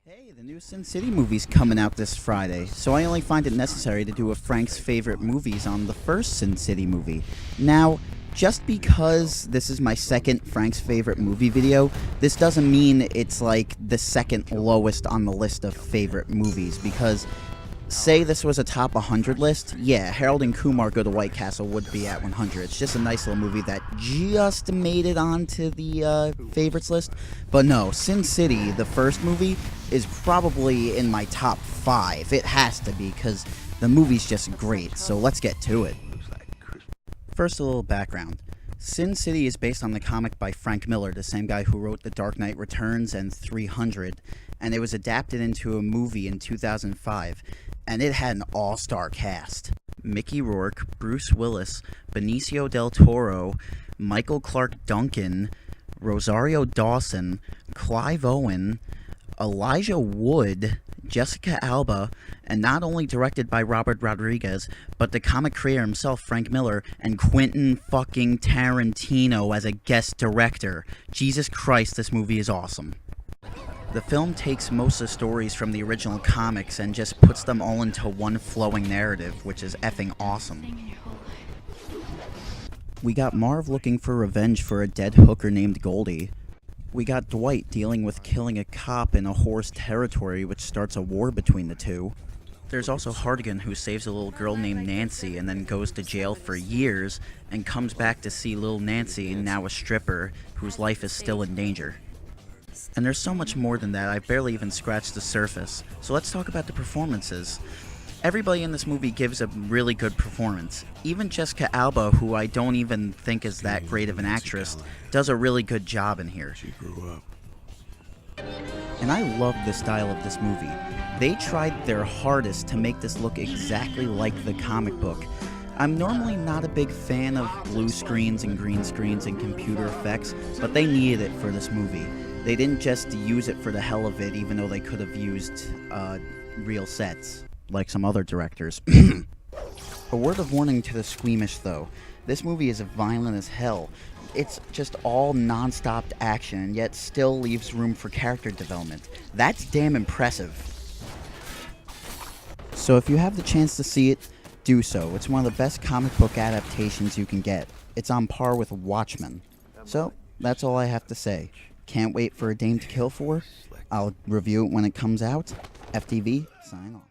Hey, the new Sin City movie's coming out this Friday, so I only find it necessary to do a Frank's favorite movies on the first Sin City movie. Now, just because this is my second Frank's favorite movie video, this doesn't mean it's like the second lowest on the list of favorite movies, because say this was a top 100 list, yeah, Harold and Kumar Go to White Castle would be at 100. It's just a nice little movie that just made it onto the favorites list. But no, Sin City, the first movie, is probably in my top 5. It has to be, because the movie's just great, so let's get to it. First, a little background. Sin City is based on the comic by Frank Miller, the same guy who wrote The Dark Knight Returns and 300, and it was adapted into a movie in 2005, and it had an all-star cast. Mickey Rourke, Bruce Willis, Benicio del Toro, Michael Clarke Duncan, Rosario Dawson, Clive Owen, Elijah Wood, Jessica Alba, and not only directed by Robert Rodriguez, but the comic creator himself, Frank Miller, and Quentin fucking Tarantino as a guest director. Jesus Christ, this movie is awesome. The film takes most of the stories from the original comics and just puts them all into one flowing narrative, which is effing awesome. We got Marv looking for revenge for a dead hooker named Goldie. We got Dwight dealing with killing a cop in a whore's territory, which starts a war between the two. There's also Hartigan, who saves a little girl named Nancy and then goes to jail for years and comes back to see little Nancy, now a stripper, whose life is still in danger. And there's so much more than that, I've barely even scratched the surface. So let's talk about the performances. Everybody in this movie gives a really good performance. Even Jessica Alba, who I don't even think is that great of an actress, does a really good job in here. She grew up. And I love the style of this movie. They tried their hardest to make this look exactly like the comic book. I'm normally not a big fan of blue screens and green screens and computer effects, but they needed it for this movie. They didn't just use it for the hell of it, even though they could have used real sets, like some other directors. A word of warning to the squeamish, though. This movie is violent as hell. It's just all non-stop action, and yet still leaves room for character development. That's damn impressive. So if you have the chance to see it, do so. It's one of the best comic book adaptations you can get. It's on par with Watchmen. So, that's all I have to say. Can't wait for A Dame to Kill For. I'll review it when it comes out. FTV, sign off.